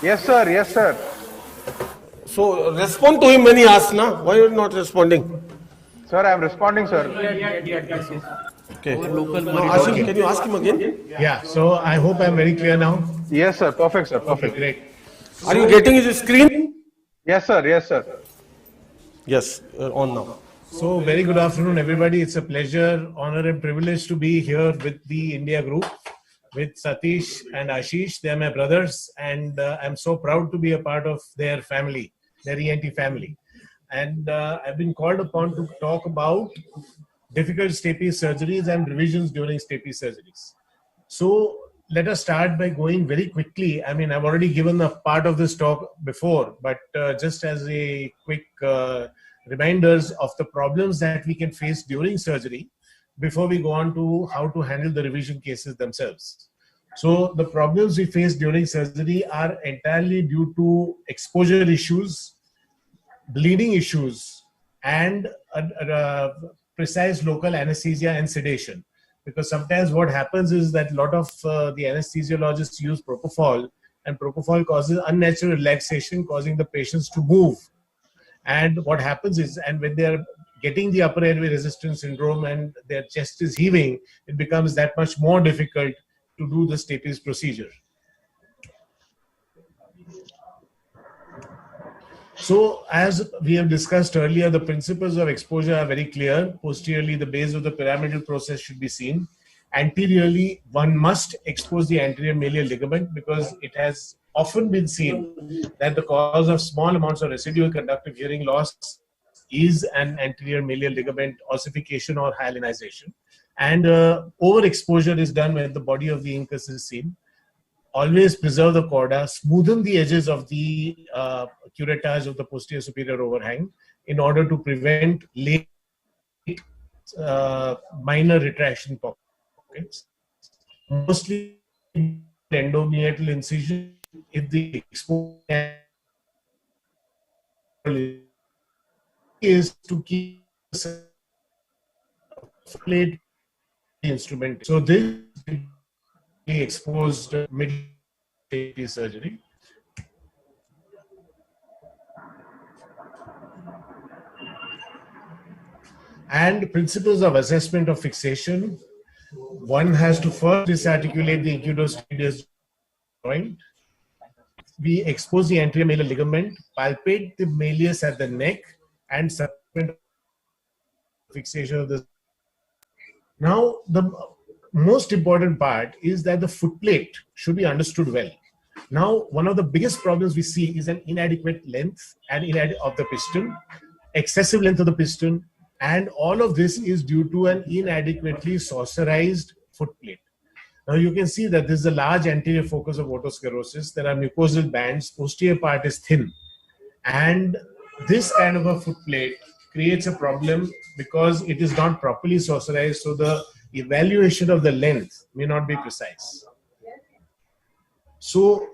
Yes, sir. Yes, sir. So respond to him when he asks, na? Why are you not responding? Sir, I am responding, sir. Yes. Okay. Our local Now, Mari Ashim, doctor. can you ask him again? Yeah, so I hope I'm very clear now. Yes, sir. Perfect, sir. Okay, Perfect. great. Are you getting his screen? Yes, sir. Yes, sir. Yes, on now. So, very good afternoon, everybody. It's a pleasure, honor, and privilege to be here with the India group, with Satish and Ashish. They are my brothers, and I'm so proud to be a part of their family, their ENT family. And I've been called upon to talk about difficult stapes surgeries and revisions during stapes surgeries. So let us start by going very quickly. I mean, I've already given a part of this talk before, but just as a quick reminders of the problems that we can face during surgery before we go on to how to handle the revision cases themselves. So the problems we face during surgery are entirely due to exposure issues, bleeding issues, and precise local anesthesia and sedation. Because sometimes what happens is that a lot of the anesthesiologists use propofol, and propofol causes unnatural relaxation, causing the patients to move. And what happens is, and when they're getting the upper airway resistance syndrome and their chest is heaving, it becomes that much more difficult to do the stapes procedure. So, as we have discussed earlier, the principles of exposure are very clear. Posteriorly, the base of the pyramidal process should be seen. Anteriorly, one must expose the anterior malleol ligament because it has often been seen that the cause of small amounts of residual conductive hearing loss is an anterior malleol ligament ossification or hyalinization. And overexposure is done when the body of the incus is seen. Always preserve the chorda, smoothen the edges of the curettage of the posterior superior overhang in order to prevent late minor retraction pockets. Mostly endomeatal incision if the exposure is to keep the plate instrument. So this exposed mid surgery. And principles of assessment of fixation. One has to first disarticulate the incudostadius joint. We expose the anterior malleol ligament, palpate the malleus at the neck, and subsequent fixation of the. Now, the most important part is that the footplate should be understood well. Now, one of the biggest problems we see is an inadequate length and of the piston, excessive length of the piston, and all of this is due to an inadequately saucerized footplate. Now you can see that this is a large anterior focus of otosclerosis. There are mucosal bands, posterior part is thin. And this kind of a footplate creates a problem because it is not properly saucerized, so the evaluation of the length may not be precise. So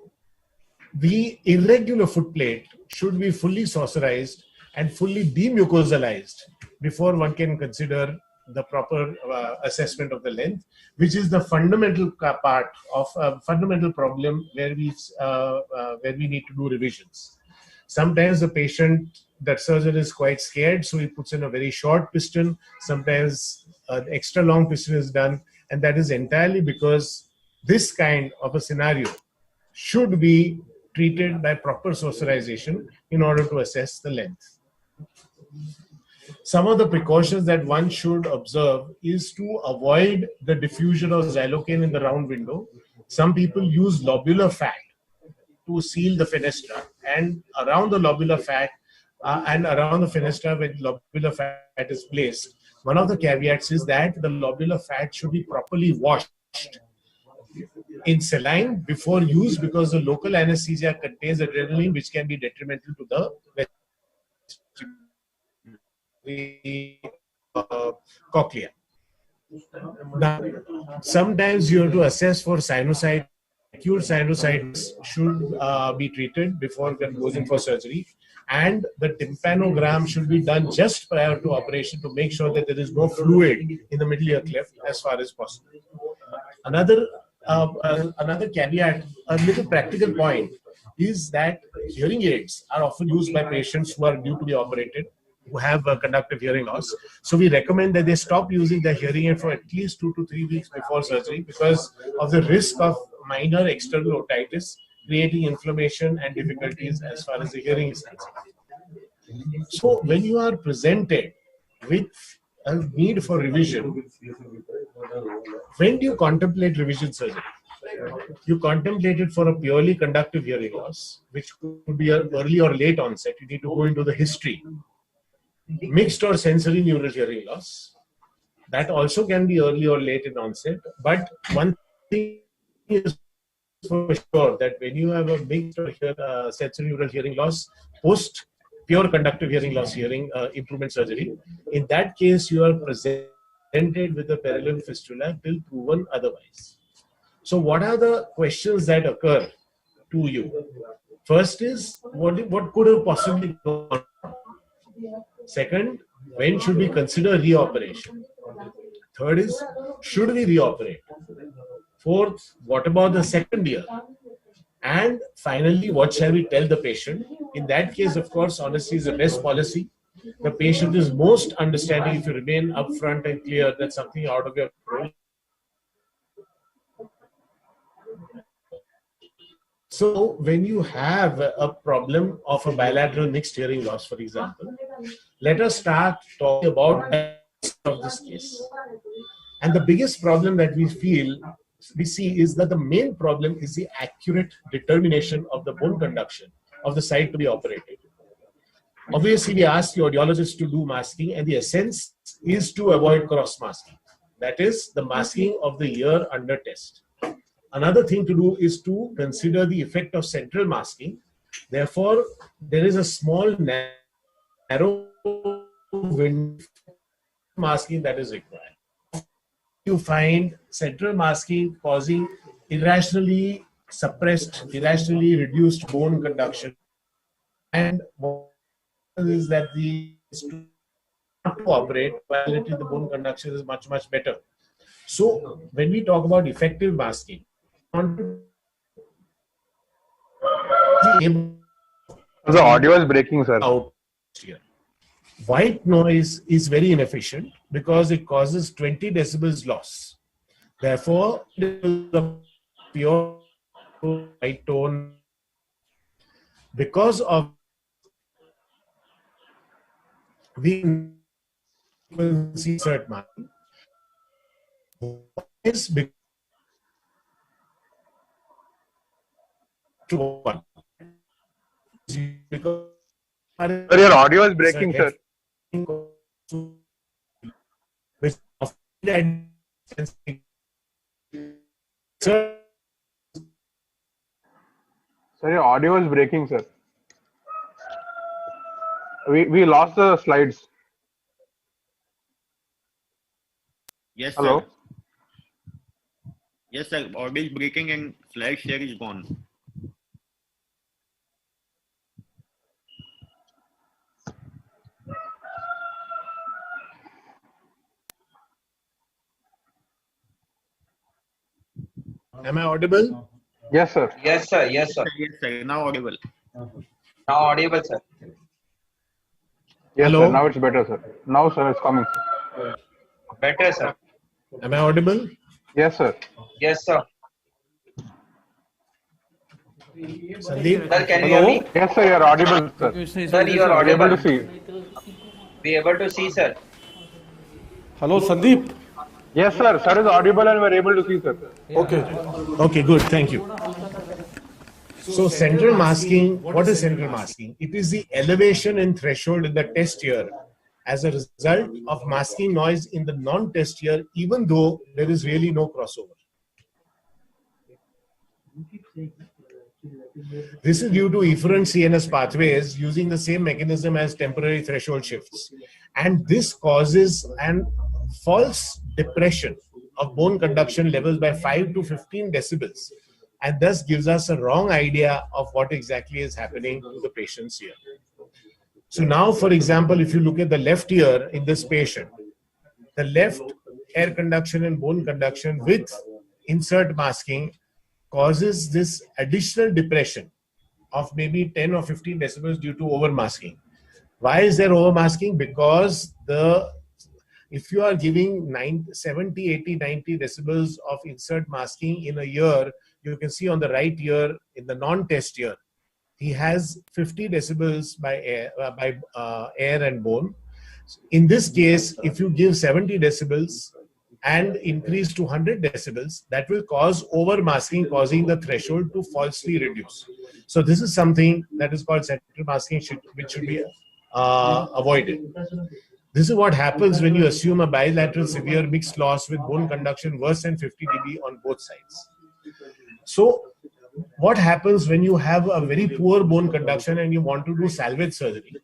the irregular footplate should be fully saucerized and fully demucosalized before one can consider the proper assessment of the length, which is the fundamental part of a fundamental problem where we need to do revisions. Sometimes the patient, that surgeon is quite scared, so he puts in a very short piston. Sometimes an extra long piston is done, and that is entirely because this kind of a scenario should be treated by proper saucerization in order to assess the length. Some of the precautions that one should observe is to avoid the diffusion of xylocaine in the round window. Some people use lobular fat to seal the fenestra, and around the lobular fat and around the fenestra where lobular fat is placed, one of the caveats is that the lobular fat should be properly washed in saline before use, because the local anesthesia contains adrenaline, which can be detrimental to the cochlea. Now, sometimes you have to assess for sinusitis. Acute sinusitis should be treated before one goes in for surgery, and the tympanogram should be done just prior to operation to make sure that there is no fluid in the middle ear cleft as far as possible. Another caveat, a little practical point, is that hearing aids are often used by patients who are due to be operated, who have conductive hearing loss. So we recommend that they stop using the hearing aid for at least 2 to 3 weeks before surgery because of the risk of minor external otitis, creating inflammation and difficulties as far as the hearing is concerned. So when you are presented with a need for revision, when do you contemplate revision surgery? You contemplate it for a purely conductive hearing loss, which could be an early or late onset. You need to go into the history. Mixed or sensory neural hearing loss, that also can be early or late in onset. But one thing is for sure that when you have a mixed or sensory neural hearing loss post pure conductive hearing loss hearing improvement surgery, in that case you are presented with a parallel fistula till proven otherwise. So what are the questions that occur to you? First is, what could have possibly gone wrong? Second, when should we consider reoperation? Third is, should we reoperate? Fourth, what about the second year? And finally, what shall we tell the patient? In that case, of course, honesty is the best policy. The patient is most understanding if you remain upfront and clear that something out of your control. So when you have a problem of a bilateral mixed hearing loss, for example, let us start talking about of this case. And the biggest problem that we see is that the main problem is the accurate determination of the bone conduction of the site to be operated. Obviously, we ask the audiologist to do masking, and the essence is to avoid cross masking. That is the masking of the ear under test. Another thing to do is to consider the effect of central masking. Therefore, there is a small narrow window masking that is required. You find central masking causing irrationally suppressed, irrationally reduced bone conduction, and what is that the not to operate, while the bone conduction is much better. So when we talk about effective masking, The audio is breaking, sir. out here. White noise is very inefficient because it causes 20 decibels loss. Therefore, the pure white tone, because of the frequency insert marking, is to one. Because Sir, your audio is breaking, sir. Sir, Sir, your audio is breaking, sir. We lost the slides. Yes, Hello? sir. Yes, sir. Audio is breaking and slide share is gone. am I audible? Yes, sir. Yes, sir. Yes, sir. Yes, sir. Now audible. Now audible, sir. Yes, Hello? sir. Now it's better, sir. Now, sir, it's coming, sir. Better, sir. Am I audible? Yes, sir. Yes, sir. Sandeep? Sir, can you hear me? Yes, sir, you're audible, sir. Sir, you are We're able audible. to see. Be able to see, sir. Hello, Sandeep. Yes, sir. Sir is audible and we're able to see, sir. Okay. Okay, good. Thank you. So central masking, what is central masking? It is the elevation and threshold in the test ear as a result of masking noise in the non-test ear, even though there is really no crossover. This is due to efferent CNS pathways using the same mechanism as temporary threshold shifts. And this causes an false depression of bone conduction levels by 5 to 15 decibels, and thus gives us a wrong idea of what exactly is happening to the patient's ear. So now, for example, if you look at the left ear in this patient, the left air conduction and bone conduction with insert masking causes this additional depression of maybe 10 or 15 decibels due to overmasking. Why is there overmasking? Because if you are giving 70, 80, 90 decibels of insert masking in a year, you can see on the right ear in the non-test year, he has 50 decibels by air and bone. In this case, if you give 70 decibels and increase to 100 decibels, that will cause overmasking, causing the threshold to falsely reduce. So this is something that is called central masking, which should be avoided. This is what happens when you assume a bilateral severe mixed loss with bone conduction worse than 50 dB on both sides. So what happens when you have a very poor bone conduction and you want to do salvage surgery,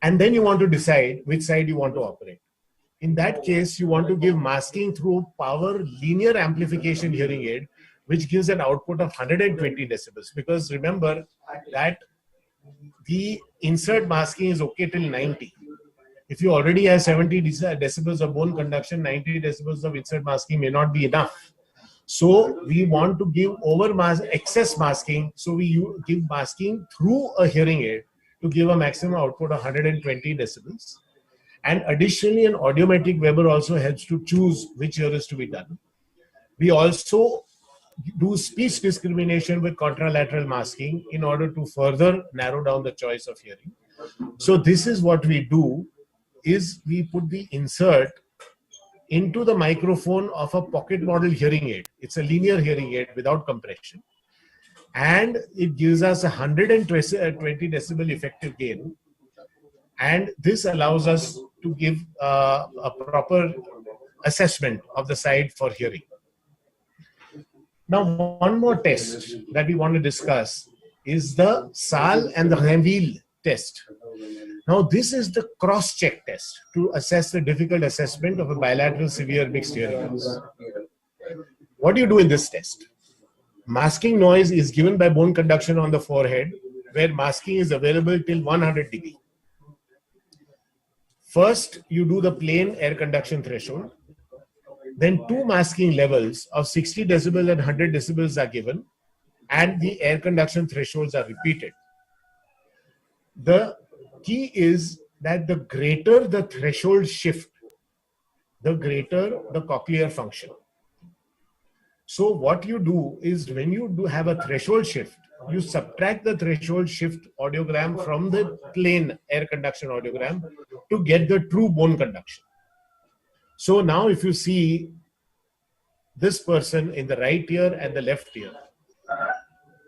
and then you want to decide which side you want to operate? In that case, you want to give masking through power linear amplification hearing aid, which gives an output of 120 decibels. Because remember that the insert masking is okay till 90. If you already have 70 decibels of bone conduction, 90 decibels of insert masking may not be enough. So we want to give excess masking. So we give masking through a hearing aid to give a maximum output of 120 decibels. And additionally, an audiometric Weber also helps to choose which ear is to be done. We also do speech discrimination with contralateral masking in order to further narrow down the choice of hearing. So this is what we do, is we put the insert into the microphone of a pocket model hearing aid. It's a linear hearing aid without compression. And it gives us 120 decibel effective gain. And this allows us to give a proper assessment of the side for hearing. Now, one more test that we want to discuss is the Saal and the Rainville test. Now, this is the cross-check test to assess the difficult assessment of a bilateral severe mixed hearing loss. What do you do in this test? Masking noise is given by bone conduction on the forehead, where masking is available till 100 dB. First, you do the plain air conduction threshold. Then two masking levels of 60 decibel and 100 decibels are given, and the air conduction thresholds are repeated. The key is that the greater the threshold shift, the greater the cochlear function. So what you do is, when you do have a threshold shift, you subtract the threshold shift audiogram from the plain air conduction audiogram to get the true bone conduction. So now if you see this person in the right ear and the left ear,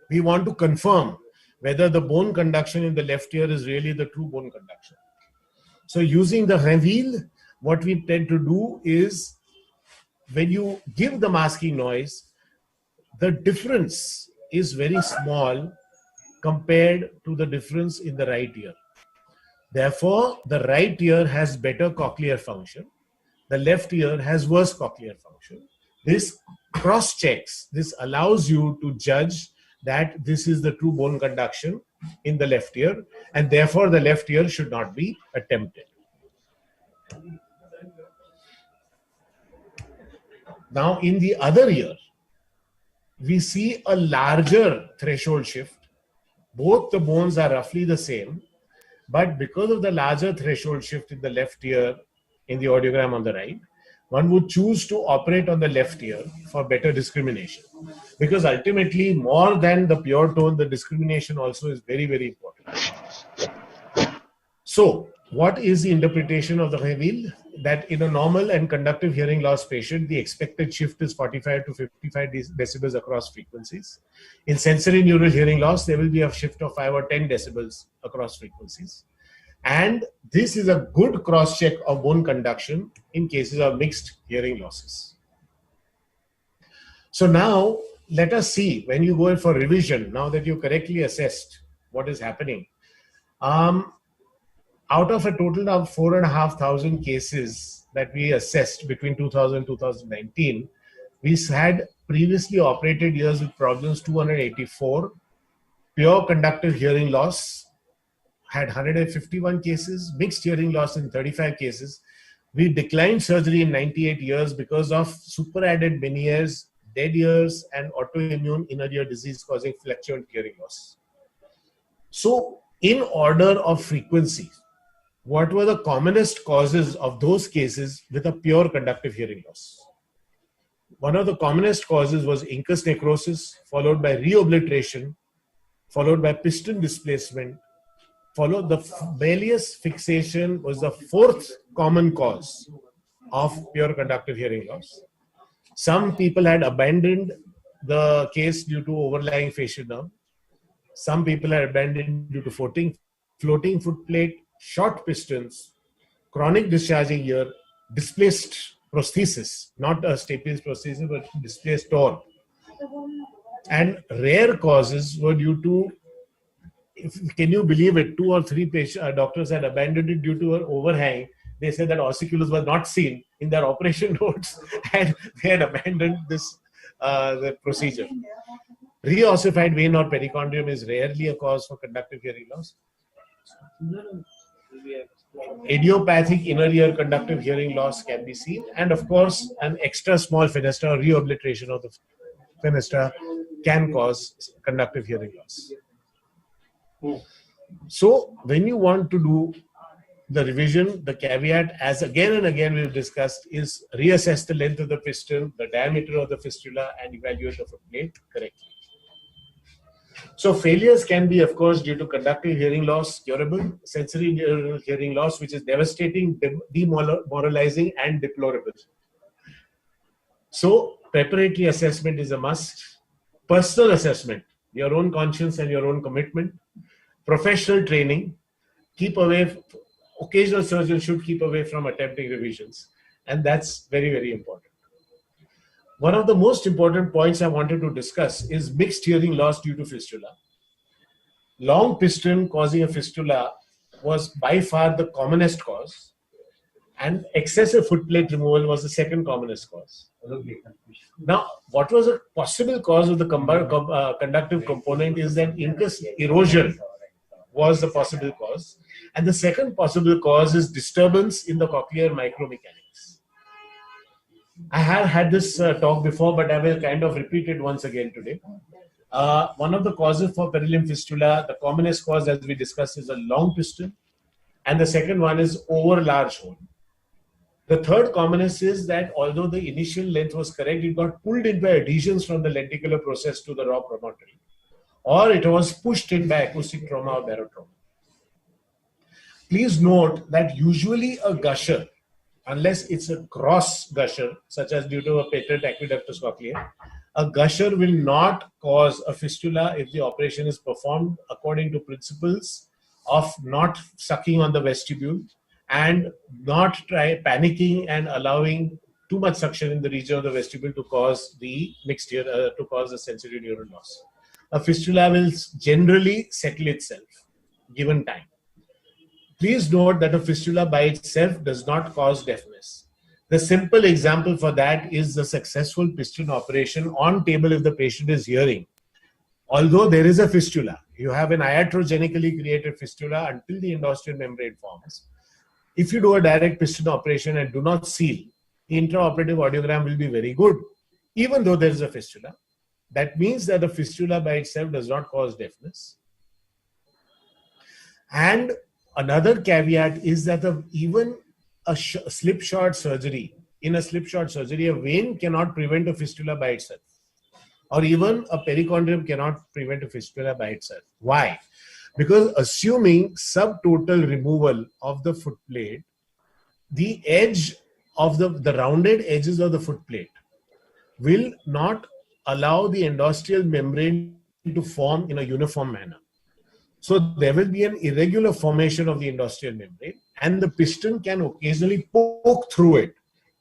we want to confirm whether the bone conduction in the left ear is really the true bone conduction. So using the Rainville, what we tend to do is, when you give the masking noise, the difference is very small compared to the difference in the right ear. Therefore, the right ear has better cochlear function. The left ear has worse cochlear function. This cross-checks. This allows you to judge that this is the true bone conduction in the left ear, and therefore the left ear should not be attempted. Now, in the other ear, we see a larger threshold shift. Both the bones are roughly the same, but because of the larger threshold shift in the left ear in the audiogram on the right, one would choose to operate on the left ear for better discrimination. Because ultimately, more than the pure tone, the discrimination also is very, very important. So, what is the interpretation of the Rainville? That in a normal and conductive hearing loss patient, the expected shift is 45 to 55 decibels across frequencies. In sensory neural hearing loss, there will be a shift of 5 or 10 decibels across frequencies. And this is a good cross-check of bone conduction in cases of mixed hearing losses. So now, let us see, when you go in for revision, now that you correctly assessed what is happening, out of a total of 4,500 cases that we assessed between 2000 and 2019, we had previously operated ears with problems 284, pure conductive hearing loss had 151 cases, mixed hearing loss in 35 cases. We declined surgery in 98 years because of superadded Meniere's, dead ears, and autoimmune inner ear disease causing fluctuant hearing loss. So, in order of frequency, what were the commonest causes of those cases with a pure conductive hearing loss? One of the commonest causes was incus necrosis, followed by reobliteration, followed by piston displacement, followed the Baylius fixation was the fourth common cause of pure conductive hearing loss. Some people had abandoned the case due to overlying facial nerve. Some people had abandoned due to floating foot plate, short pistons, chronic discharging ear, displaced prosthesis, not a stapes prosthesis, but displaced torn. And rare causes were due to, can you believe it, 2 or 3 doctors had abandoned it due to an overhang. They said that ossiculus was not seen in their operation notes and they had abandoned this the procedure. Reossified vein or perichondrium is rarely a cause for conductive hearing loss. Idiopathic inner ear conductive hearing loss can be seen, and of course an extra small fenestra or reobliteration of the fenestra can cause conductive hearing loss. So when you want to do the revision, the caveat, as again and again we've discussed, is reassess the length of the piston, the diameter of the fistula, and evaluate the foot plate correctly. So failures can be, of course, due to conductive hearing loss, curable, sensory hearing loss, which is devastating, demoralizing, and deplorable. So preparatory assessment is a must. Personal assessment, your own conscience and your own commitment. Professional training, keep away. Occasional surgeons should keep away from attempting revisions, and that's very, very important. One of the most important points I wanted to discuss is mixed hearing loss due to fistula. Long piston causing a fistula was by far the commonest cause, and excessive foot plate removal was the second commonest cause. Now, what was a possible cause of the conductive component is that incus erosion was the possible cause, and the second possible cause is disturbance in the cochlear micromechanics. I have had this talk before, but I will kind of repeat it once again today. One of the causes for perilimb fistula, the commonest cause, as we discussed, is a long piston, and the second one is over large hole. The third commonest is that although the initial length was correct, it got pulled in by adhesions from the lenticular process to the raw promontory, or it was pushed in by acoustic trauma or barotrauma. Please note that usually a gusher, unless it's a cross gusher, such as due to a patent aqueductus cochleae, a gusher will not cause a fistula if the operation is performed according to principles of not sucking on the vestibule and not panicking and allowing too much suction in the region of the vestibule to cause the mixed ear, to cause the sensory neural loss. A fistula will generally settle itself given time. Please note that a fistula by itself does not cause deafness. The simple example for that is the successful piston operation on table if the patient is hearing. Although there is a fistula, you have an iatrogenically created fistula until the endosteal membrane forms. If you do a direct piston operation and do not seal, the intraoperative audiogram will be very good, even though there is a fistula. That means that the fistula by itself does not cause deafness. And another caveat is that even a slipshod surgery, in a slipshod surgery, a vein cannot prevent a fistula by itself. Or even a perichondrium cannot prevent a fistula by itself. Why? Because assuming subtotal removal of the foot plate, the edge of the rounded edges of the foot plate will not allow the endosteal membrane to form in a uniform manner. So there will be an irregular formation of the endosteal membrane, and the piston can occasionally poke through it,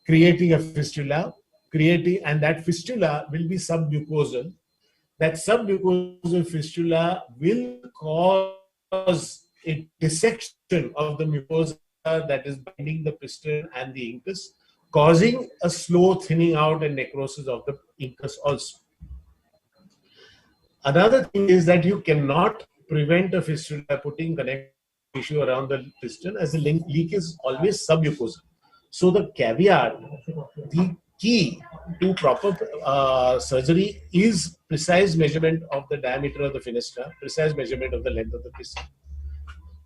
creating a fistula, and that fistula will be submucosal. That submucosal fistula will cause a dissection of the mucosa that is binding the piston and the incus, causing a slow thinning out and necrosis of the incus also. Another thing is that you cannot prevent a fistula by putting connective tissue around the piston, as the leak is always submucosal. So the caveat, the key to proper surgery is precise measurement of the diameter of the fenestra, precise measurement of the length of the piston.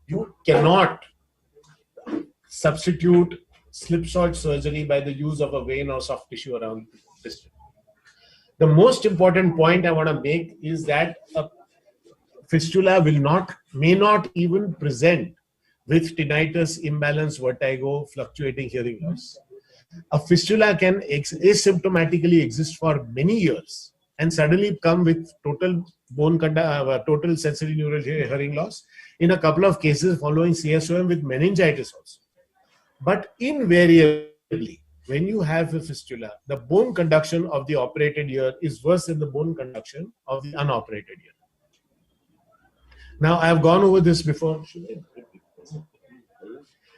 You cannot substitute slipshod surgery by the use of a vein or soft tissue around the piston. The most important point I want to make is that a fistula may not even present with tinnitus, imbalance, vertigo, fluctuating hearing loss. A fistula can asymptomatically exist for many years and suddenly come with total total sensory neural hearing loss in a couple of cases following CSOM with meningitis also. But invariably, when you have a fistula, the bone conduction of the operated ear is worse than the bone conduction of the unoperated ear. Now, I have gone over this before,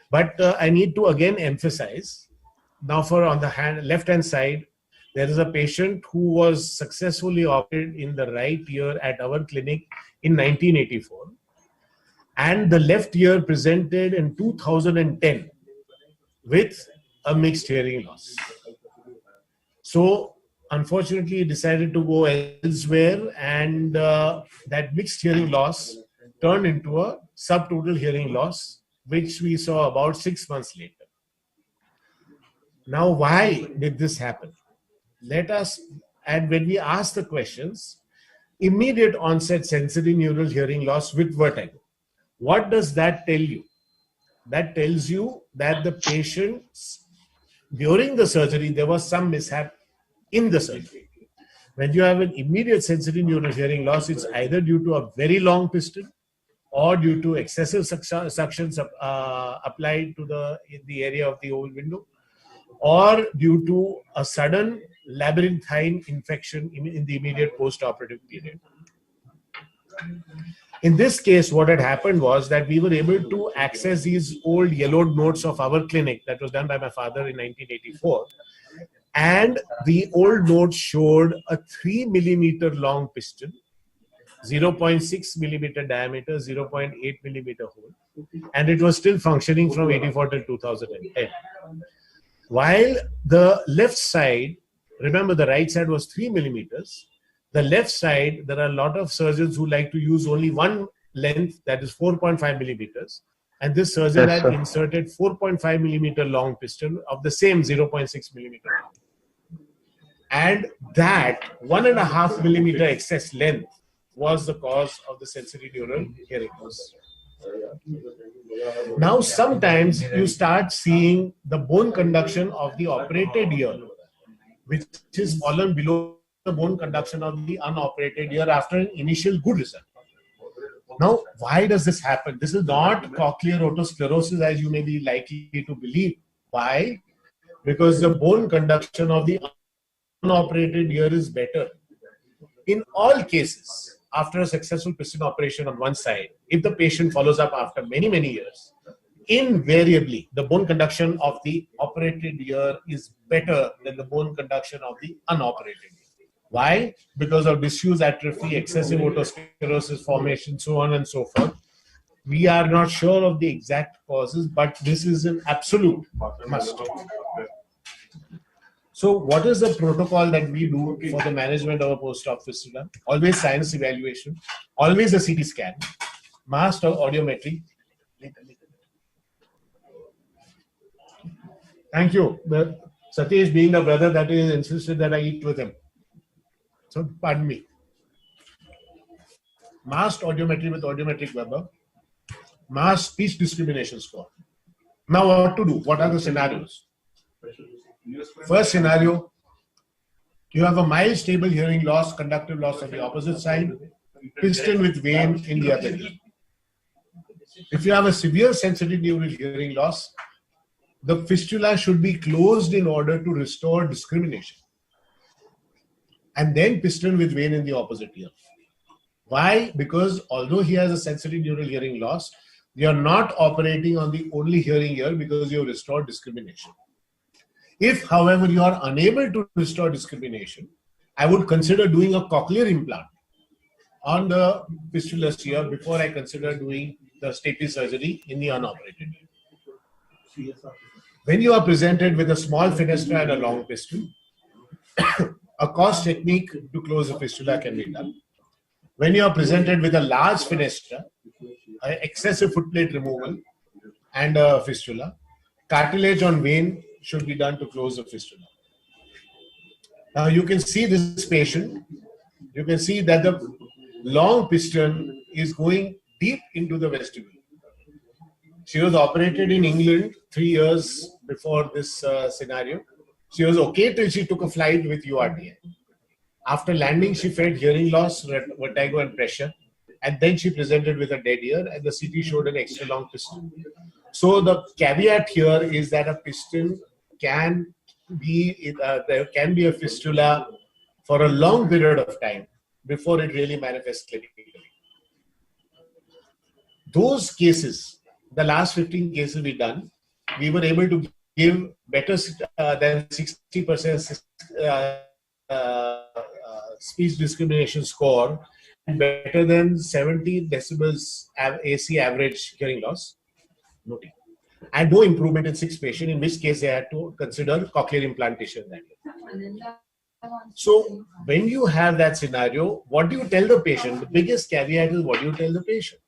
but I need to again emphasize. Now, on the left hand side, there is a patient who was successfully operated in the right ear at our clinic in 1984, and the left ear presented in 2010 with a mixed hearing loss. So, unfortunately, he decided to go elsewhere, and that mixed hearing loss turned into a subtotal hearing loss, which we saw about 6 months later. Now, why did this happen? And when we ask the questions, immediate onset sensory neural hearing loss with vertigo. What does that tell you? That tells you that the patients, during the surgery, there was some mishap in the surgery. When you have an immediate sensory neural hearing loss, it's either due to a very long piston or due to excessive suctions applied to the area of the oval window, or due to a sudden labyrinthine infection in the immediate post-operative period. In this case, what had happened was that we were able to access these old yellowed notes of our clinic that was done by my father in 1984. And the old notes showed a 3 millimeter long piston, 0.6 millimeter diameter, 0.8 millimeter hole, and it was still functioning from 84 till 2010. While the left side, remember the right side was 3 millimeters, the left side, there are a lot of surgeons who like to use only one length, that is 4.5 millimeters. And this surgeon had inserted 4.5 millimeter long piston of the same 0.6 millimeter. And that 1.5 millimeter excess length was the cause of the sensory neural hearing loss. Now, sometimes you start seeing the bone conduction of the operated ear, which is fallen below the bone conduction of the unoperated ear after an initial good result. Now, why does this happen? This is not cochlear otosclerosis as you may be likely to believe. Why? Because the bone conduction of the unoperated ear is better. In all cases, after a successful piston operation on one side, if the patient follows up after many, many years, invariably the bone conduction of the operated ear is better than the bone conduction of the unoperated ear. Why? Because of disuse atrophy, excessive otosclerosis formation, so on and so forth. We are not sure of the exact causes, but this is an absolute must. So what is the protocol that we do for the management of a post-op fistula? Always sinus evaluation, always a CT scan, masked audiometry. Thank you. Satish, being the brother, that is insisted that I eat with him. So pardon me. Masked audiometry with audiometric Weber. Masked speech discrimination score. Now what to do? What are the scenarios? First scenario, you have a mild stable hearing loss, conductive loss on the opposite side, piston with vein in the other ear. If you have a severe sensitive neural hearing loss, the fistula should be closed in order to restore discrimination. And then piston with vein in the opposite ear. Why? Because although he has a sensory neural hearing loss, you are not operating on the only hearing ear because you have restored discrimination. If, however, you are unable to restore discrimination, I would consider doing a cochlear implant on the fistulous ear before I consider doing the stapes surgery in the unoperated ear. When you are presented with a small fenestra and a long piston, a cost technique to close a fistula can be done. When you are presented with a large fenestra, excessive footplate removal, and a fistula, cartilage on vein should be done to close the fistula. Now you can see this patient. You can see that the long piston is going deep into the vestibule. She was operated in England 3 years before this scenario. She was okay till she took a flight with URTI. After landing, she felt hearing loss, vertigo, and pressure. And then she presented with a dead ear, and the CT showed an extra long piston. So the caveat here is that a piston can be, there can be a fistula for a long period of time before it really manifests clinically. Those cases, the last 15 cases we done, we were able to give better than 60% speech discrimination score and better than 70 decibels AC average hearing loss. Noting. And no improvement in 6 patients, in which case they had to consider cochlear implantation that year. So when you have that scenario, what do you tell the patient? The biggest caveat is what do you tell the patient?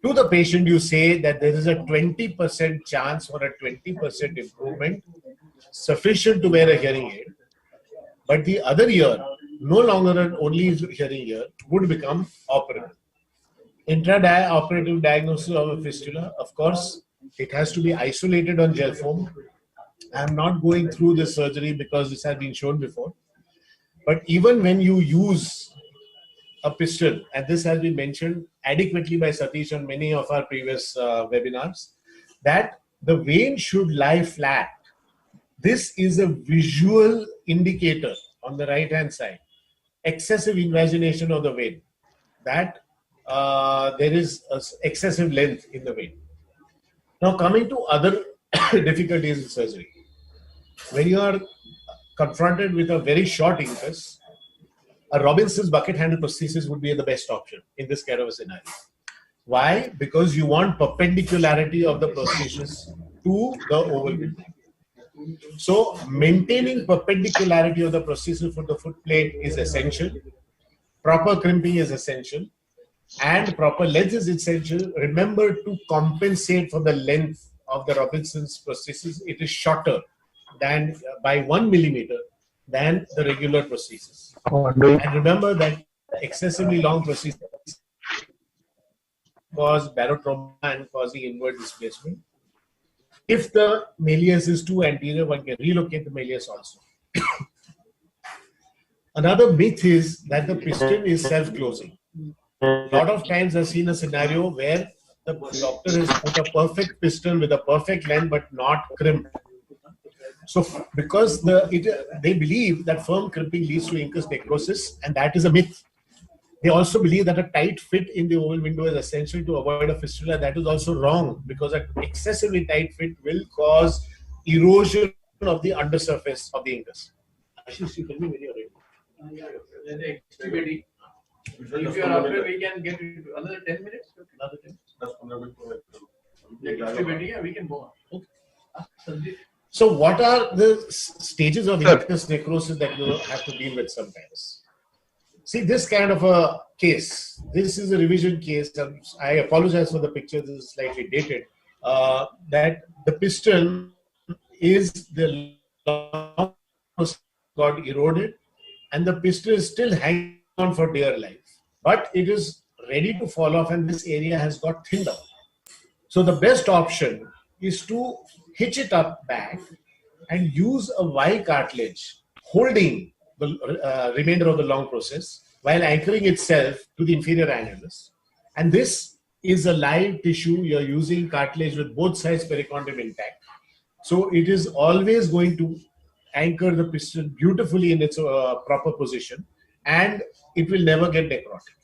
To the patient, you say that there is a 20% chance or a 20% improvement sufficient to wear a hearing aid. But the other ear, no longer an only hearing ear, would become operable. Intra-operative diagnosis of a fistula, of course, it has to be isolated on gel foam. I'm not going through this surgery because this has been shown before. But even when you use a piston, and this has been mentioned adequately by Satish on many of our previous webinars, that the vein should lie flat. This is a visual indicator on the right hand side. Excessive invagination of the vein, that there is excessive length in the vein. Now coming to other difficulties in surgery. When you are confronted with a very short incus, a Robinson's bucket handle prosthesis would be the best option in this kind of a scenario. Why? Because you want perpendicularity of the prosthesis to the oval window. So maintaining perpendicularity of the prosthesis for the foot plate is essential. Proper crimping is essential. And proper length is essential. Remember to compensate for the length of the Robinson's prosthesis. It is shorter than by 1 millimeter than the regular prosthesis. And remember that excessively long prosthesis cause barotrauma and causing inward displacement. If the malleus is too anterior, one can relocate the malleus also. Another myth is that the piston is self-closing. A lot of times I've seen a scenario where the doctor has put a perfect piston with a perfect length but not crimped. So because they believe that firm crimping leads to incus necrosis, and that is a myth. They also believe that a tight fit in the oval window is essential to avoid a fistula. That is also wrong, because an excessively tight fit will cause erosion of the undersurface of the incus. Ashish, you tell me when you're ready. Ready. If you are after, we can get another 10 minutes. Another 10. We can go on. Okay. So what are the stages of incus necrosis that you have to deal with sometimes? See, this kind of a case, this is a revision case. I apologize for the picture, this is slightly dated. That the piston is the long got eroded and the piston is still hanging on for dear life. But it is ready to fall off and this area has got thinned out. So the best option is to hitch it up back and use a Y cartilage holding the remainder of the long process while anchoring itself to the inferior annulus. And this is a live tissue. You're using cartilage with both sides perichondrium intact. So it is always going to anchor the piston beautifully in its proper position, and it will never get necrotic.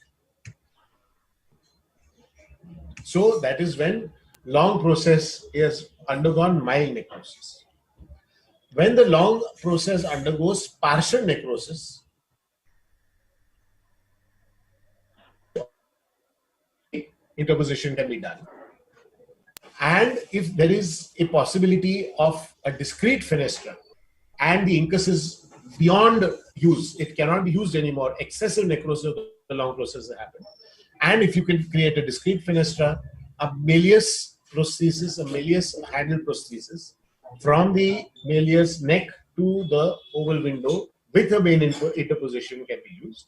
So that is when long process is undergone mild necrosis. When the long process undergoes partial necrosis, interposition can be done. And if there is a possibility of a discrete fenestra and the incus is beyond use. It cannot be used anymore. Excessive necrosis of the long process happen. And if you can create a discrete fenestra, a malleus prosthesis, a malleus handle prosthesis from the malleus neck to the oval window with a vein interposition can be used.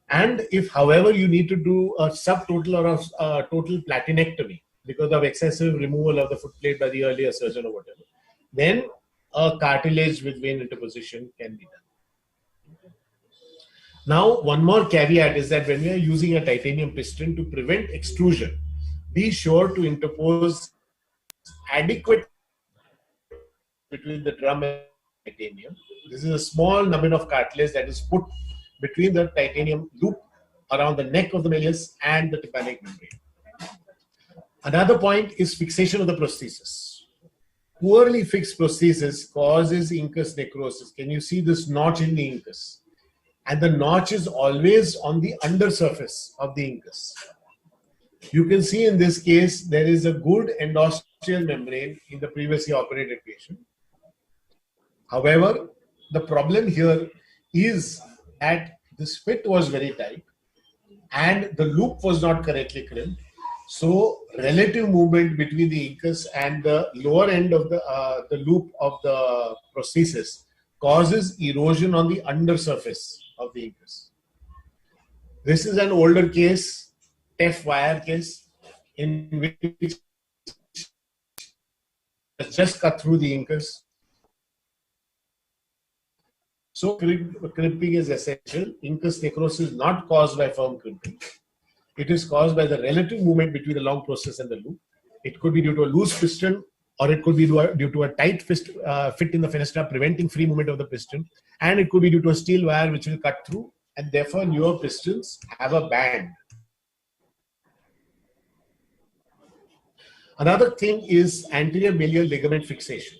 And if, however, you need to do a subtotal or a total platinectomy because of excessive removal of the foot plate by the earlier surgeon or whatever, then a cartilage with vein interposition can be done. Now, one more caveat is that when we are using a titanium piston to prevent extrusion, be sure to interpose adequate between the drum and titanium. This is a small number of cartilage that is put between the titanium loop around the neck of the malleus and the tympanic membrane. Another point is fixation of the prosthesis. Poorly fixed prosthesis causes incus necrosis. Can you see this notch in the incus? And the notch is always on the undersurface of the incus. You can see in this case, there is a good endosteal membrane in the previously operated patient. However, the problem here is that this fit was very tight and the loop was not correctly crimped. So, relative movement between the incus and the lower end of the loop of the prosthesis causes erosion on the undersurface of the incus. This is an older case, TEF wire case, in which it's just cut through the incus. So crimping is essential. Incus necrosis is not caused by firm crimping. It is caused by the relative movement between the long process and the loop. It could be due to a loose piston, or it could be due to a tight fit in the fenestra, preventing free movement of the piston. And it could be due to a steel wire which will cut through, and therefore newer pistons have a band. Another thing is anterior mallear ligament fixation.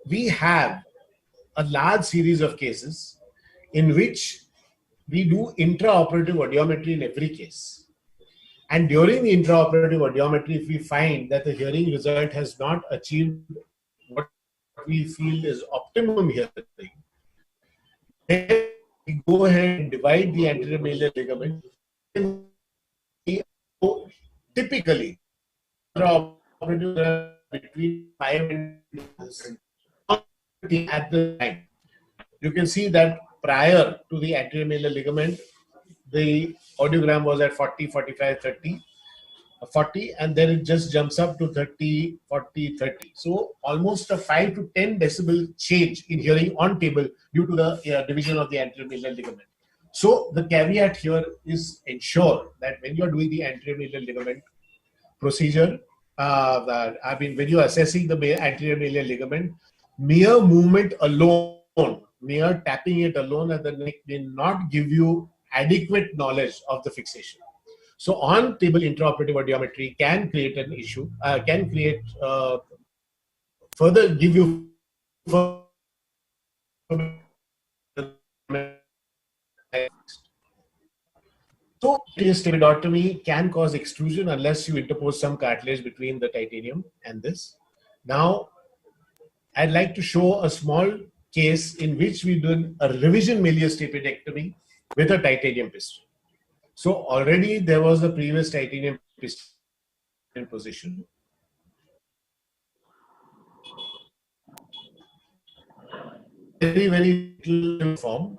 We have a large series of cases in which we do intraoperative audiometry in every case. And during the intraoperative audiometry, if we find that the hearing result has not achieved what we feel is optimum hearing, then we go ahead and divide the anterior mallear ligament. Typically, intraoperative between 5 and 10 at the time. You can see that prior to the anterior mallear ligament, the audiogram was at 40, 45, 30, 40, and then it just jumps up to 30, 40, 30. So almost a 5 to 10 decibel change in hearing on table due to the division of the anterior mallear ligament. So the caveat here is ensure that when you are doing the anterior mallear ligament procedure, when you are assessing the anterior mallear ligament, mere movement alone, mere tapping it alone at the neck may not give you adequate knowledge of the fixation. So on-table intraoperative audiometry can create an issue, give you so stapedotomy can cause extrusion unless you interpose some cartilage between the titanium and this. Now, I'd like to show a small case in which we did a revision malleus stapedectomy with a titanium piston. So already there was a previous titanium piston in position. Very, very little form.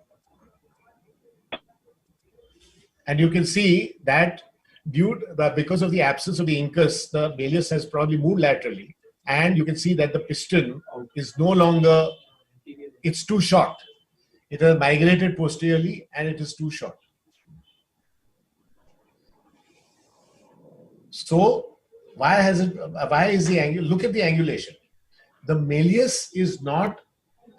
And you can see that because of the absence of the incus, the malleus has probably moved laterally. And you can see that the piston is no longer, it's too short. It has migrated posteriorly and it is too short. So why is the angle? Look at the angulation. The malleus is not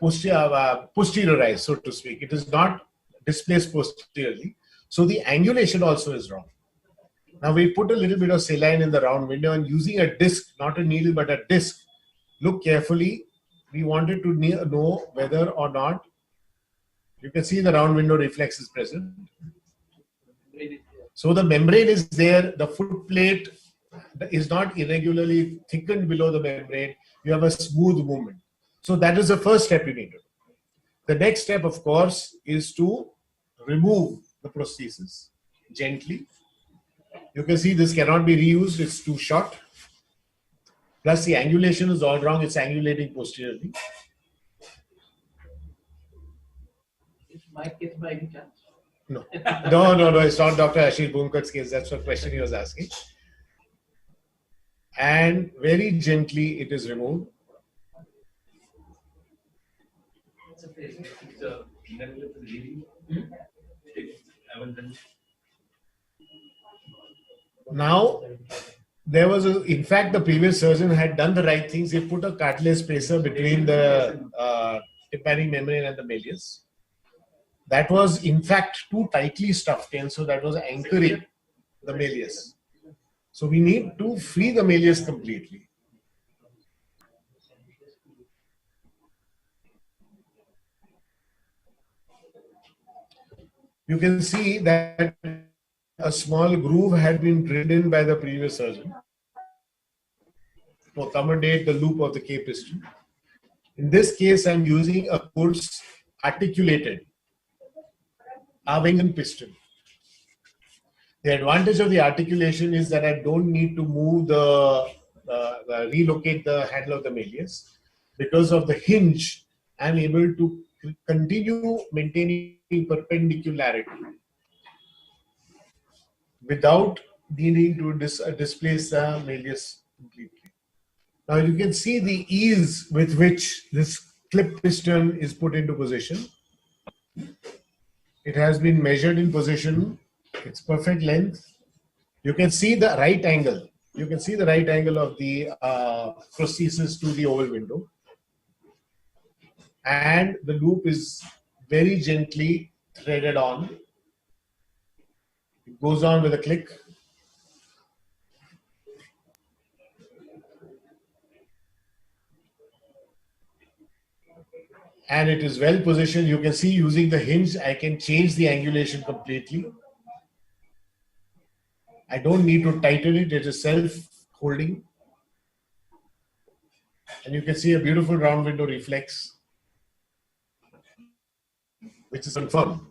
posteriorized, so to speak. It is not displaced posteriorly. So the angulation also is wrong. Now we put a little bit of saline in the round window and using a disc, not a needle but a disc, look carefully. We wanted to know whether or not, you can see the round window reflex is present. So the membrane is there, the foot plate is not irregularly thickened below the membrane, you have a smooth movement. So that is the first step you need to do. The next step, of course, is to remove the prosthesis gently. You can see this cannot be reused, it's too short. Plus the angulation is all wrong, it's angulating posteriorly. Is my case by any chance? No, no, it's not Dr. Ashim Desai's case. That's what question he was asking. And very gently it is removed. Now, there was in fact, the previous surgeon had done the right things. He put a cartilage spacer between the tympanic membrane and the malleus. That was in fact too tightly stuffed in, so that was anchoring the malleus. So we need to free the malleus completely. You can see that a small groove had been drilled in by the previous surgeon to accommodate the loop of the K piston. In this case, I'm using a coarse articulated Avingen piston. The advantage of the articulation is that I don't need to move relocate the handle of the malleus. Because of the hinge, I'm able to continue maintaining perpendicularity without needing to displace the malleus completely. Now you can see the ease with which this clip piston is put into position. It has been measured in position. It's perfect length. You can see the right angle. You can see the right angle of the prosthesis to the oval window. And the loop is very gently threaded on. It goes on with a click. And it is well positioned. You can see using the hinge, I can change the angulation completely. I don't need to tighten it. It is self-holding. And you can see a beautiful round window reflex, which is confirmed.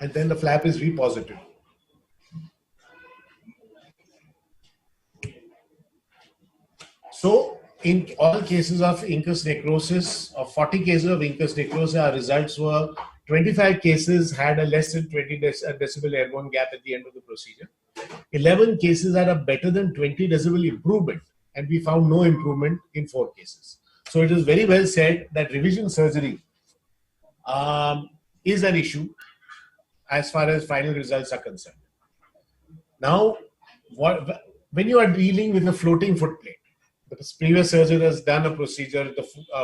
And then the flap is reposited. So, in all cases of incus necrosis, of 40 cases of incus necrosis, our results were 25 cases had a less than 20 decibel airborne gap at the end of the procedure. 11 cases had a better than 20 decibel improvement, and we found no improvement in 4 cases. So it is very well said that revision surgery is an issue as far as final results are concerned. Now, when you are dealing with a floating foot plate, the previous surgeon has done a procedure, the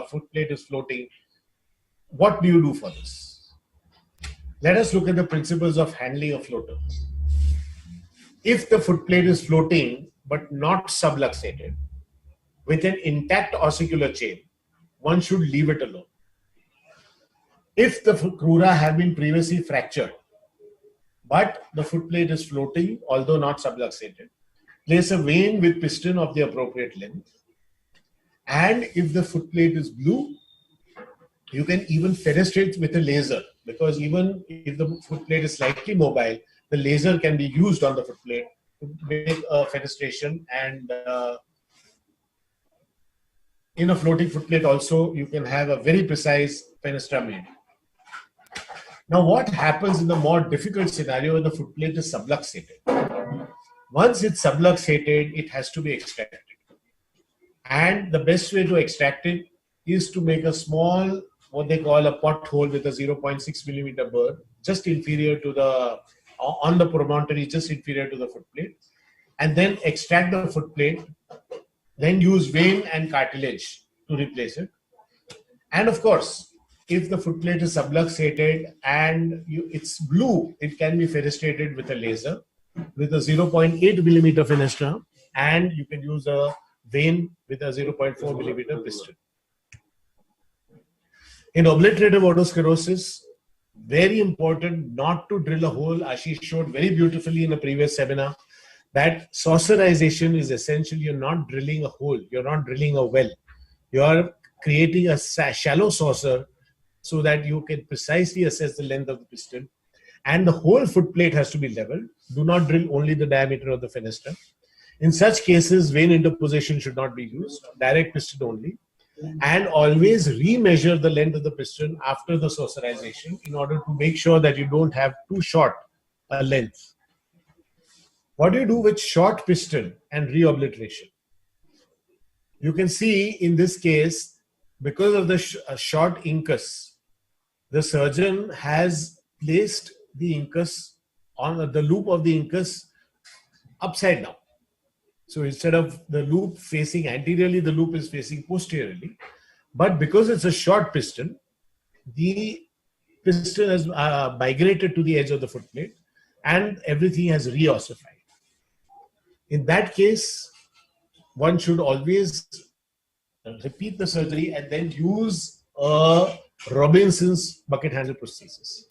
foot plate is floating. What do you do for this? Let us look at the principles of handling a floater. If the foot plate is floating but not subluxated with an intact ossicular chain, one should leave it alone. If the crura have been previously fractured but the foot plate is floating, although not subluxated, place a vein with piston of the appropriate length. And if the foot plate is blue, you can even fenestrate with a laser, because even if the foot plate is slightly mobile, the laser can be used on the foot plate to make a fenestration. And in a floating foot plate also, you can have a very precise fenestra made. Now, what happens in the more difficult scenario when the foot plate is subluxated? Once it's subluxated, it has to be extracted. And the best way to extract it is to make a small, what they call a pothole with a 0.6 millimeter burr, just inferior to the, on the promontory, just inferior to the foot plate. And then extract the foot plate, then use vein and cartilage to replace it. And of course, if the foot plate is subluxated and it's blue, it can be fenestrated with a laser with a 0.8 millimeter fenestra, and you can use a vein with a 0.4 millimeter piston. In obliterative otosclerosis, very important not to drill a hole. Ashish showed very beautifully in a previous seminar that saucerization is essential. You're not drilling a hole, you're not drilling a well. You are creating a shallow saucer so that you can precisely assess the length of the piston. And the whole foot plate has to be leveled. Do not drill only the diameter of the fenestra. In such cases, vane interposition should not be used, direct piston only. And always re-measure the length of the piston after the saucerization in order to make sure that you don't have too short a length. What do you do with short piston and re-obliteration? You can see in this case, because of the short incus, the surgeon has placed the incus on the loop of the incus upside down. So instead of the loop facing anteriorly, the loop is facing posteriorly. But because it's a short piston, the piston has migrated to the edge of the foot plate and everything has reossified. In that case, one should always repeat the surgery and then use a Robinson's bucket handle prosthesis.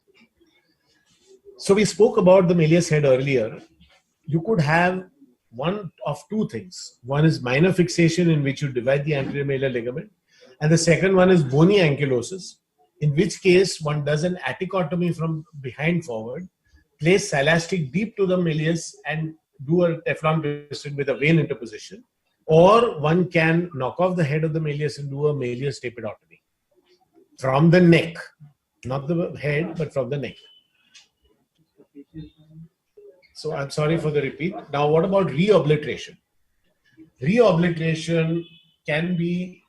So we spoke about the malleus head earlier. You could have one of two things. One is minor fixation, in which you divide the anterior malar ligament, and the second one is bony ankylosis, in which case one does an atticotomy from behind forward, place silastic deep to the malleus and do a Teflon piston with a vane interposition, or one can knock off the head of the malleus and do a malleus stapedotomy from the neck, not the head, but from the neck. So I'm sorry for the repeat. Now, what about re-obliteration? Re-obliteration can be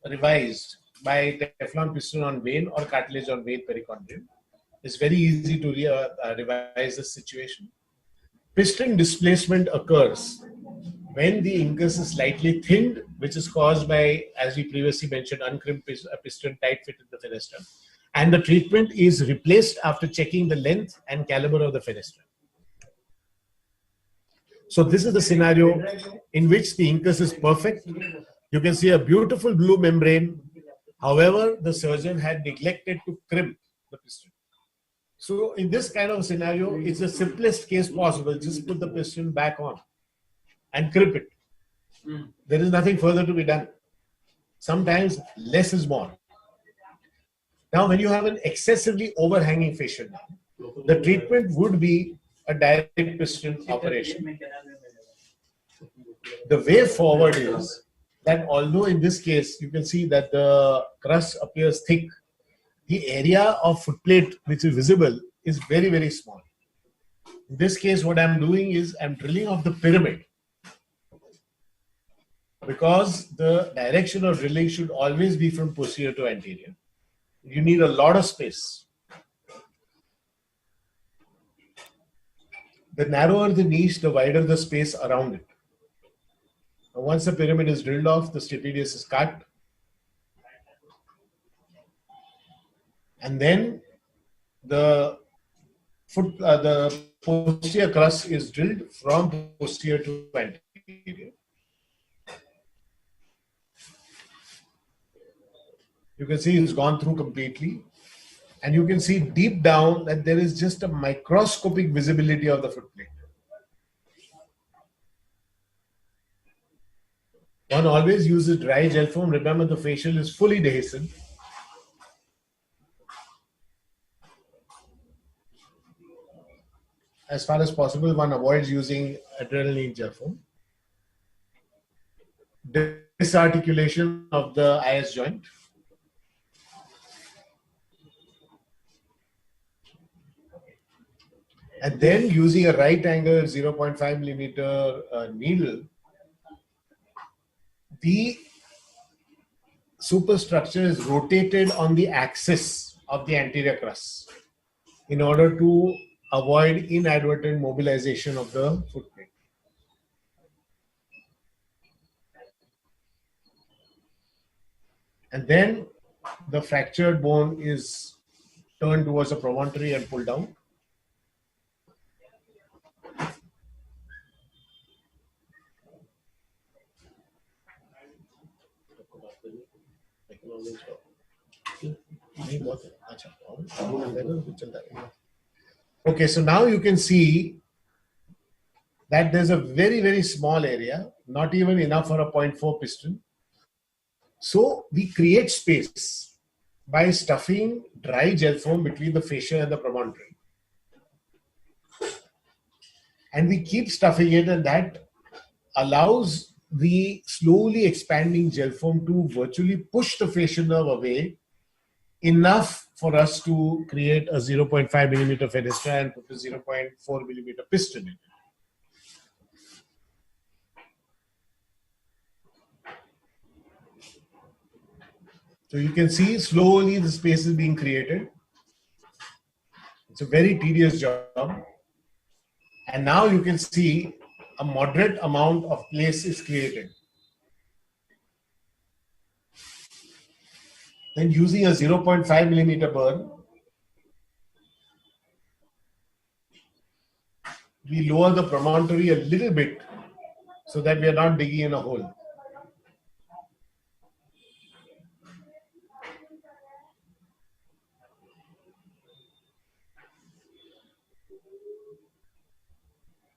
revised by Teflon piston on vein or cartilage on vein perichondrium. It's very easy to revise this situation. Piston displacement occurs when the incus is slightly thinned, which is caused by, as we previously mentioned, uncrimped piston tight fit in the fenestra. And the treatment is replaced after checking the length and caliber of the fenestra. So this is the scenario in which the incus is perfect. You can see a beautiful blue membrane. However, the surgeon had neglected to crimp the piston. So in this kind of scenario, it's the simplest case possible. Just put the piston back on and crimp it. There is nothing further to be done. Sometimes less is more. Now, when you have an excessively overhanging fascia, the treatment would be a direct piston operation. The way forward is that although in this case you can see that the crust appears thick, the area of footplate which is visible is very, very small. In this case, what I'm doing is I'm drilling off the pyramid, because the direction of drilling should always be from posterior to anterior. You need a lot of space. The narrower the niche, the wider the space around it. Now, once the pyramid is drilled off, the stapedius is cut. And then the posterior crust is drilled from posterior to anterior. You can see it's gone through completely. And you can see deep down that there is just a microscopic visibility of the footplate. One always uses dry gel foam. Remember, the facial is fully dehiscent. As far as possible, one avoids using adrenaline gel foam. Disarticulation of the IS joint. And then using a right angle 0.5 millimeter needle, the superstructure is rotated on the axis of the anterior crust in order to avoid inadvertent mobilization of the footplate. And then the fractured bone is turned towards the promontory and pulled down. Okay, so now you can see that there's a very, very small area, not even enough for a 0.4 piston. So we create space by stuffing dry gel foam between the fascia and the promontory. And we keep stuffing it, and that allows the slowly expanding gel foam to virtually push the facial nerve away enough for us to create a 0.5 millimeter fenestra and put a 0.4 millimeter piston in it. So you can see slowly the space is being created. It's a very tedious job. And now you can see a moderate amount of place is created. Then using a 0.5 millimeter burr, we lower the promontory a little bit so that we are not digging in a hole.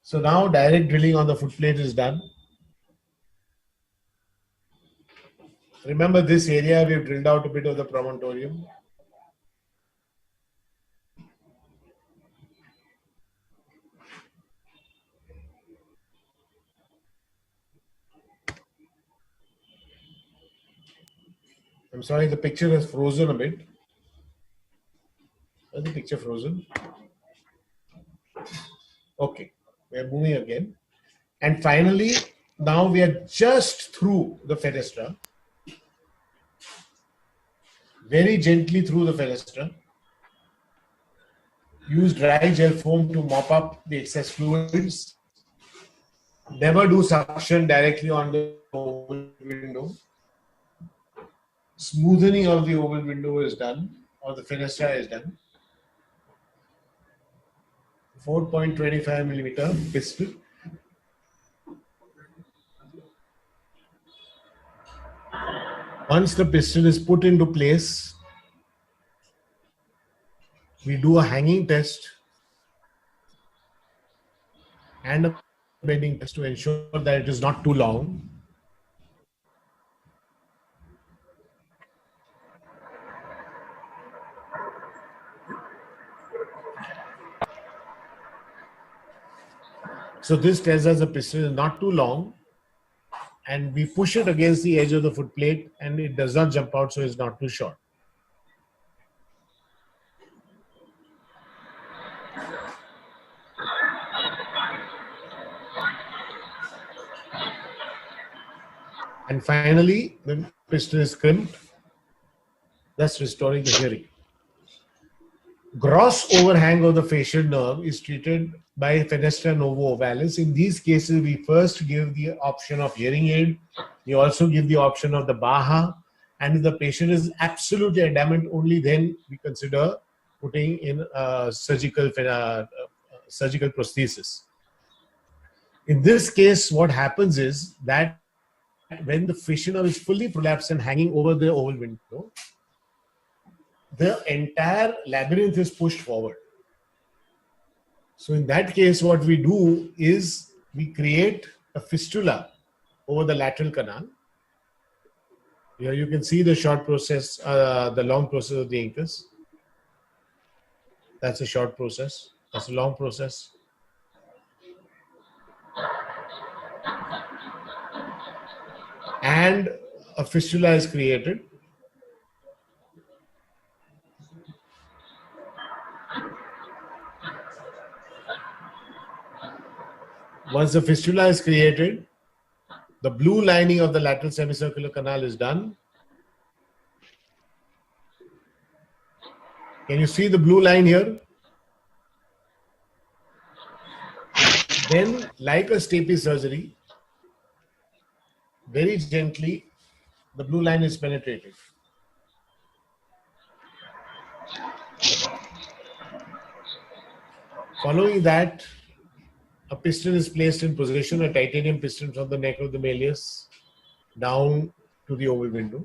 So now direct drilling on the foot plate is done. Remember this area, we've drilled out a bit of the promontorium. I'm sorry, the picture has frozen a bit. Is the picture frozen? Okay, we're moving again. And finally, now we are just through the fenestra. Very gently through the fenestra. Use dry gel foam to mop up the excess fluids. Never do suction directly on the oval window. Smoothing of the oval window is done, or the fenestra is done. 4.25 millimeter piston. Once the piston is put into place, we do a hanging test and a bending test to ensure that it is not too long. So this tells us the piston is not too long, and we push it against the edge of the foot plate and it does not jump out, so it's not too short. And finally, the piston is crimped, thus restoring the hearing. Gross overhang of the facial nerve is treated by fenestra novo ovalis. In these cases, we first give the option of hearing aid. We also give the option of the Baha. And if the patient is absolutely adamant, only then we consider putting in surgical prosthesis. In this case, what happens is that when the facial nerve is fully prolapsed and hanging over the oval window, the entire labyrinth is pushed forward. So in that case, what we do is we create a fistula over the lateral canal. Here you can see the short process, the long process of the incus. That's a short process. That's a long process. And a fistula is created. Once the fistula is created, the blue lining of the lateral semicircular canal is done. Can you see the blue line here? Then, like a stapes surgery, very gently, the blue line is penetrated. Following that, a piston is placed in position, a titanium piston from the neck of the malleus down to the oval window.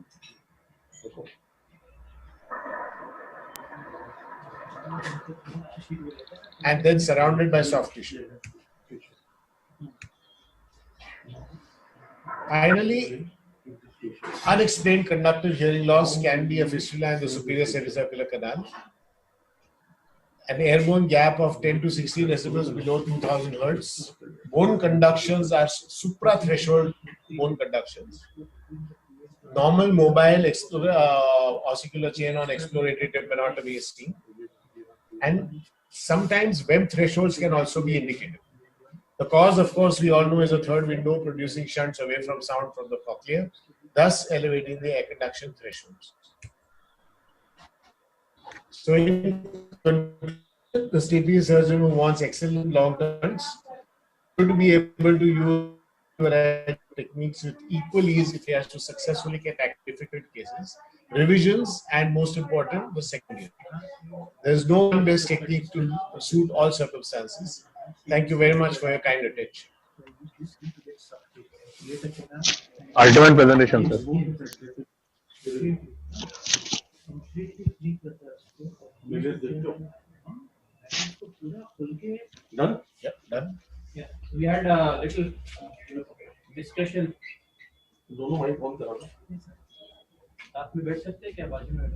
And then surrounded by soft tissue. Finally, Unexplained conductive hearing loss can be a fistula in the superior semicircular canal. An airborne gap of 10 to 16 decibels below 2000 hertz. Bone conductions are suprathreshold bone conductions. Normal mobile ossicular chain on exploratory tympanotomy is seen. And sometimes web thresholds can also be indicated. The cause, of course, we all know is a third window producing shunts away from sound from the cochlea, thus elevating the air conduction thresholds. So, the stapes surgeon who wants excellent long terms should be able to use techniques with equal ease if he has to successfully get difficult cases, revisions, and most important, the secondary. There is no one best technique to suit all circumstances. Thank you very much for your kind attention. Ultimate presentation, sir. Done? Yep, done. Yeah, we had a little discussion. दोनों mic on करा दो. साथ में बैठ सकते हैं क्या बाजू में?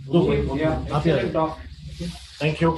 दो minute. Yeah, excellent talk. Thank you.